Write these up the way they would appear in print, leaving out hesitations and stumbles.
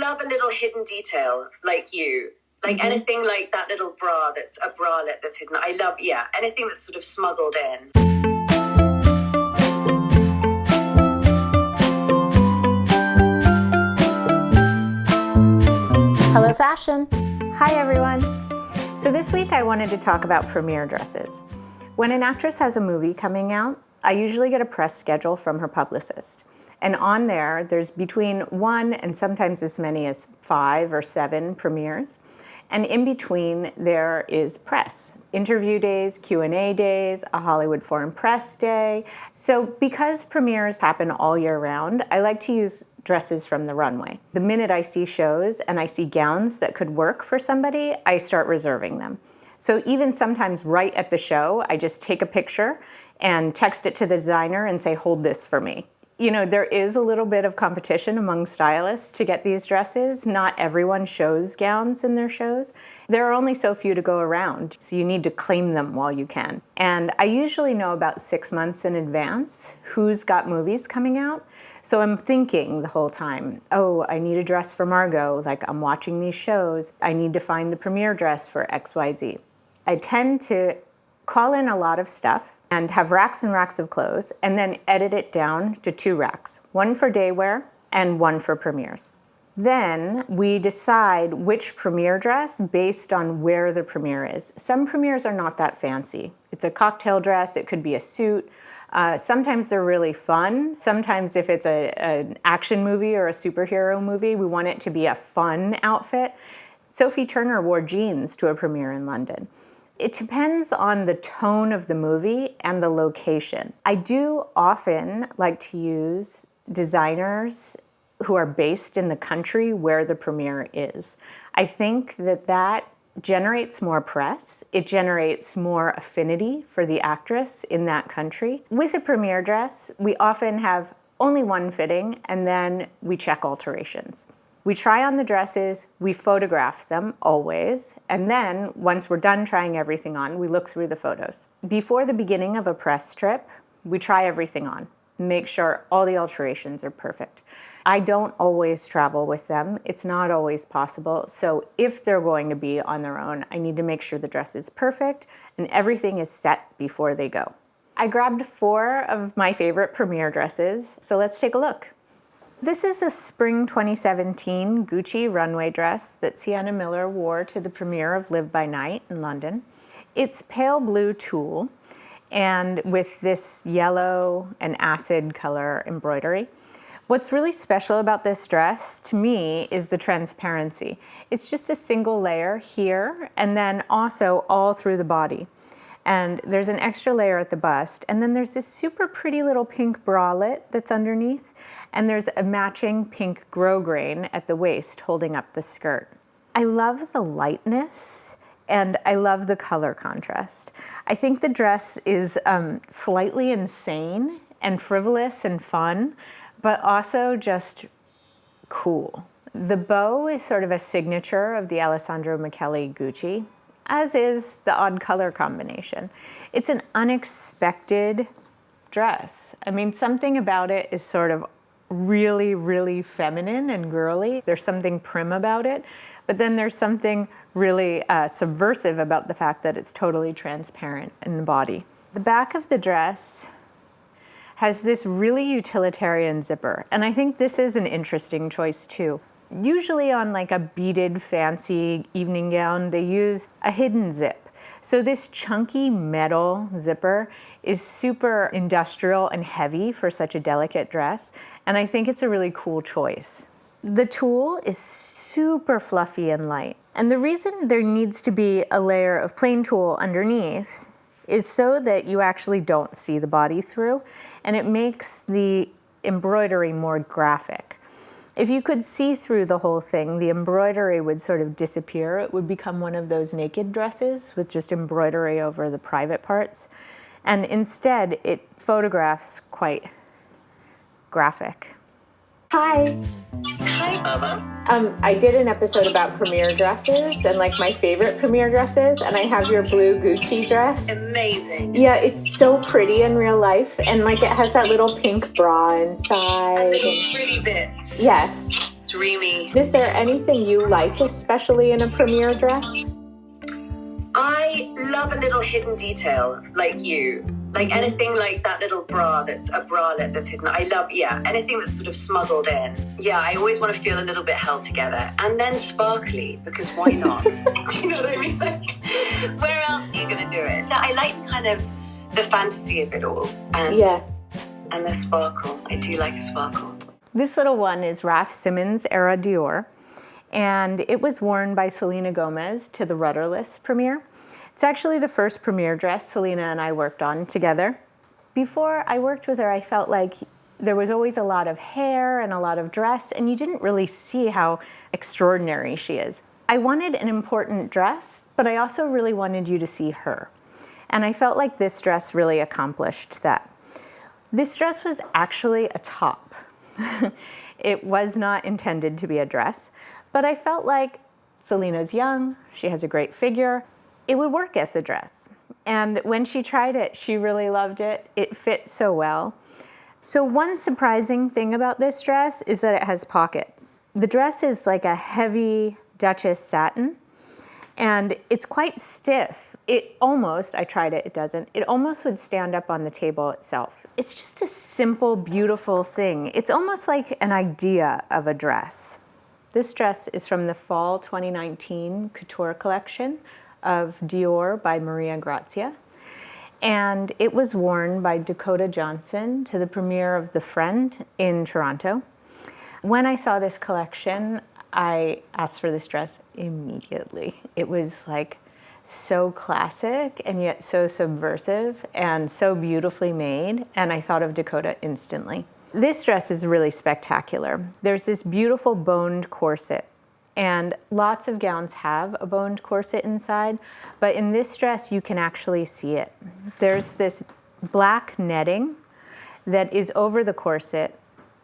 love a little hidden detail like you. Like anything like that little bra that's a bralette that's hidden. I love, anything that's sort of smuggled in. Hello Fashion! Hi everyone! So this week I wanted to talk about premiere dresses. When an actress has a movie coming out, I usually get a press schedule from her publicist. And on there's between 1 and sometimes as many as 5 or 7 premieres. And in between there is press, interview days, Q&A days, a Hollywood Foreign Press Day. So because premieres happen all year round, I like to use dresses from the runway. The minute I see shows and I see gowns that could work for somebody, I start reserving them. So even sometimes right at the show, I just take a picture and text it to the designer and say, hold this for me. You know, there is a little bit of competition among stylists to get these dresses. Not everyone shows gowns in their shows. There are only so few to go around, so you need to claim them while you can. And I usually know about 6 months in advance who's got movies coming out. So I'm thinking the whole time, oh, I need a dress for Margot. Like, I'm watching these shows. I need to find the premiere dress for XYZ. I tend to call in a lot of stuff and have racks and racks of clothes and then edit it down to 2 racks, one for day wear and one for premieres. Then we decide which premiere dress based on where the premiere is. Some premieres are not that fancy. It's a cocktail dress, it could be a suit. Sometimes they're really fun. Sometimes if it's an action movie or a superhero movie, we want it to be a fun outfit. Sophie Turner wore jeans to a premiere in London. It depends on the tone of the movie and the location. I do often like to use designers who are based in the country where the premiere is. I think that generates more press. It generates more affinity for the actress in that country. With a premiere dress, we often have only one fitting and then we check alterations. We try on the dresses, we photograph them always, and then once we're done trying everything on, we look through the photos. Before the beginning of a press trip, we try everything on, make sure all the alterations are perfect. I don't always travel with them. It's not always possible. So if they're going to be on their own, I need to make sure the dress is perfect and everything is set before they go. I grabbed 4 of my favorite premiere dresses, so let's take a look. This is a spring 2017 Gucci runway dress that Sienna Miller wore to the premiere of Live by Night in London. It's pale blue tulle and with this yellow and acid color embroidery. What's really special about this dress to me is the transparency. It's just a single layer here and then also all through the body. And there's an extra layer at the bust. And then there's this super pretty little pink bralette that's underneath. And there's a matching pink grosgrain at the waist holding up the skirt. I love the lightness and I love the color contrast. I think the dress is slightly insane and frivolous and fun, but also just cool. The bow is sort of a signature of the Alessandro Michele Gucci, as is the odd color combination. It's an unexpected dress. I mean, something about it is sort of really, really feminine and girly. There's something prim about it, but then there's something really subversive about the fact that it's totally transparent in the body. The back of the dress has this really utilitarian zipper, and I think this is an interesting choice too. Usually on like a beaded fancy evening gown, they use a hidden zip. So this chunky metal zipper is super industrial and heavy for such a delicate dress, and I think it's a really cool choice. The tulle is super fluffy and light, and the reason there needs to be a layer of plain tulle underneath is so that you actually don't see the body through, and it makes the embroidery more graphic. If you could see through the whole thing, the embroidery would sort of disappear. It would become one of those naked dresses with just embroidery over the private parts. And instead, it photographs quite graphic. Hi. Hi, Mama. I did an episode about premiere dresses and like my favorite premiere dresses, and I have your blue Gucci dress. Amazing. Yeah, it's so pretty in real life, and like it has that little pink bra inside. And little pretty bits. Yes. dreamy. Is there anything you like, especially in a premiere dress? I love a little hidden detail, like you. Like anything like that little bra that's a bralette that's hidden. I love, anything that's sort of smuggled in. Yeah, I always want to feel a little bit held together. And then sparkly, because why not? Do you know what I mean? Like, where else are you going to do it? I like kind of the fantasy of it all. And the sparkle. I do like a sparkle. This little one is Raf Simons era Dior. And it was worn by Selena Gomez to the Rudderless premiere. It's actually the first premiere dress Selena and I worked on together. Before I worked with her, I felt like there was always a lot of hair and a lot of dress, and you didn't really see how extraordinary she is. I wanted an important dress, but I also really wanted you to see her. And I felt like this dress really accomplished that. This dress was actually a top. It was not intended to be a dress, but I felt like Selena's young, she has a great figure, it would work as a dress. And when she tried it, she really loved it. It fit so well. So one surprising thing about this dress is that it has pockets. The dress is like a heavy Duchess satin, and it's quite stiff. It almost, I tried it, it doesn't, it almost would stand up on the table itself. It's just a simple, beautiful thing. It's almost like an idea of a dress. This dress is from the Fall 2019 Couture collection of Dior by Maria Grazia. And it was worn by Dakota Johnson to the premiere of The Friend in Toronto. When I saw this collection, I asked for this dress immediately. It was like so classic and yet so subversive and so beautifully made, and I thought of Dakota instantly. This dress is really spectacular. There's this beautiful boned corset, and lots of gowns have a boned corset inside, but in this dress you can actually see it. There's this black netting that is over the corset,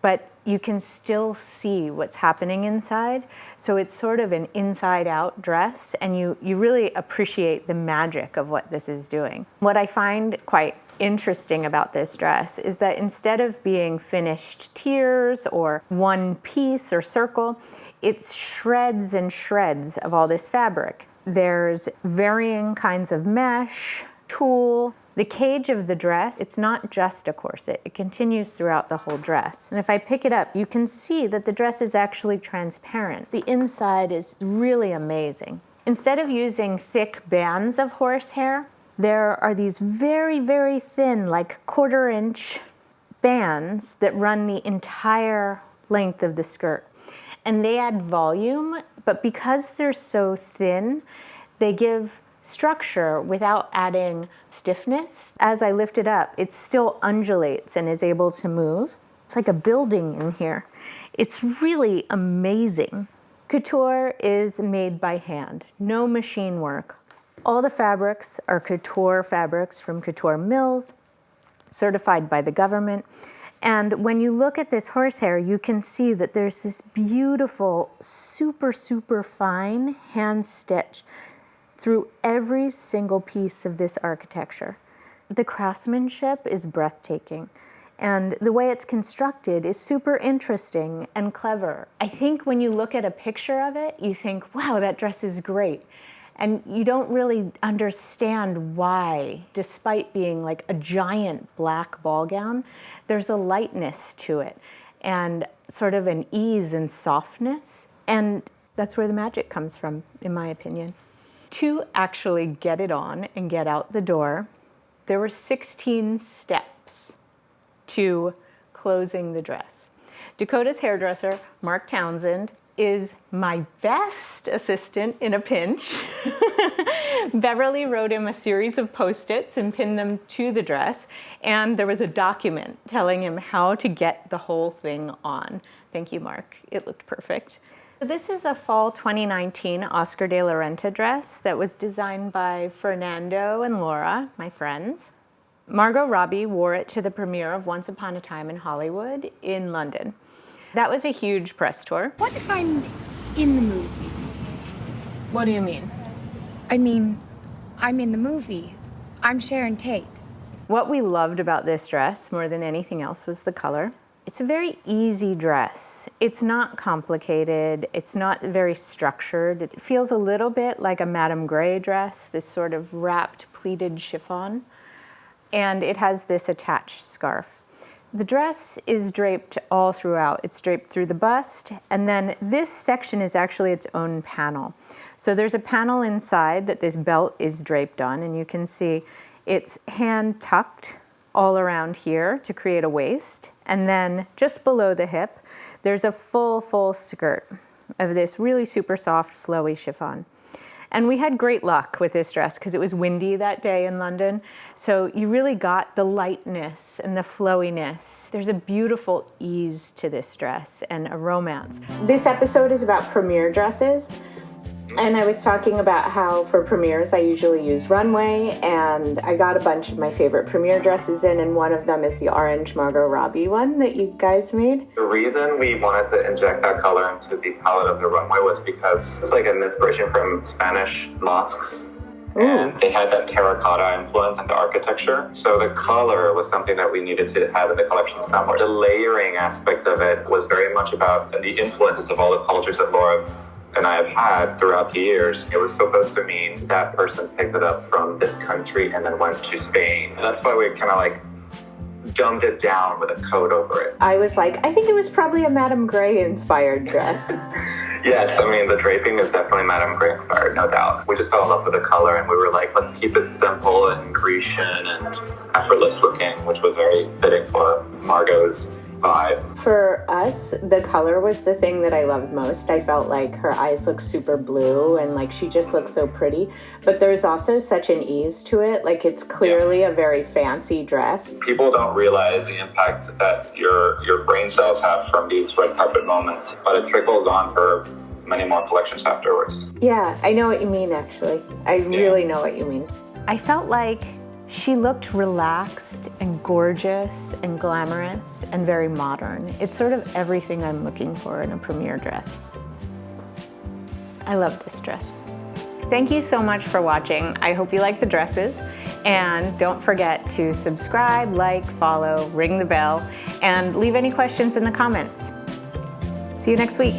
but you can still see what's happening inside. So it's sort of an inside-out dress, and you really appreciate the magic of what this is doing. What I find quite interesting about this dress is that instead of being finished tiers or one piece or circle, it's shreds and shreds of all this fabric. There's varying kinds of mesh, tulle. The cage of the dress, it's not just a corset. It continues throughout the whole dress. And if I pick it up, you can see that the dress is actually transparent. The inside is really amazing. Instead of using thick bands of horsehair, there are these very, very thin, like 1/4 inch bands that run the entire length of the skirt. And they add volume, but because they're so thin, they give structure without adding stiffness. As I lift it up, it still undulates and is able to move. It's like a building in here. It's really amazing. Couture is made by hand, no machine work. All the fabrics are couture fabrics from Couture Mills, certified by the government. And when you look at this horsehair, you can see that there's this beautiful, super, super fine hand stitch through every single piece of this architecture. The craftsmanship is breathtaking, and the way it's constructed is super interesting and clever. I think when you look at a picture of it, you think, wow, that dress is great. And you don't really understand why, despite being like a giant black ball gown, there's a lightness to it and sort of an ease and softness. And that's where the magic comes from, in my opinion. To actually get it on and get out the door, there were 16 steps to closing the dress. Dakota's hairdresser, Mark Townsend, is my best assistant in a pinch. Beverly wrote him a series of Post-its and pinned them to the dress, and there was a document telling him how to get the whole thing on. Thank you, Mark. It looked perfect. This is a fall 2019 Oscar de la Renta dress that was designed by Fernando and Laura, my friends. Margot Robbie wore it to the premiere of Once Upon a Time in Hollywood in London. That was a huge press tour. What if I'm in the movie? What do you mean? I mean, I'm in the movie. I'm Sharon Tate. What we loved about this dress more than anything else was the color. It's a very easy dress. It's not complicated. It's not very structured. It feels a little bit like a Madame Grey dress, this sort of wrapped pleated chiffon. And it has this attached scarf. The dress is draped all throughout. It's draped through the bust, and then this section is actually its own panel. So there's a panel inside that this belt is draped on, and you can see it's hand tucked all around here to create a waist. And then just below the hip, there's a full skirt of this really super soft, flowy chiffon. And we had great luck with this dress because it was windy that day in London. So you really got the lightness and the flowiness. There's a beautiful ease to this dress and a romance. This episode is about premiere dresses. And I was talking about how for premieres I usually use runway, and I got a bunch of my favorite premiere dresses in, and one of them is the orange Margot Robbie one that you guys made. The reason we wanted to inject that color into the palette of the runway was because it's like an inspiration from Spanish mosques. And they had that terracotta influence in the architecture. So the color was something that we needed to have in the collection somewhere. The layering aspect of it was very much about the influences of all the cultures that Laura and I have had throughout the years. It was supposed to mean that person picked it up from this country and then went to Spain. And that's why we kind of like dumbed it down with a coat over it. I was like, I think it was probably a Madame Grey inspired dress. Yes, I mean, the draping is definitely Madame Grey inspired, no doubt. We just fell in love with the color, and we were like, let's keep it simple and Grecian and effortless looking, which was very fitting for Margot's vibe. For us, the color was the thing that I loved most. I felt like her eyes looked super blue and like she just looked so pretty. But there's also such an ease to it. Like it's clearly a very fancy dress. People don't realize the impact that your brain cells have from these red carpet moments, but it trickles on for many more collections afterwards. Yeah, I know what you mean, actually. I really know what you mean. I felt like she looked relaxed and gorgeous and glamorous and very modern. It's sort of everything I'm looking for in a premiere dress. I love this dress. Thank you so much for watching. I hope you like the dresses. And don't forget to subscribe, like, follow, ring the bell, and leave any questions in the comments. See you next week.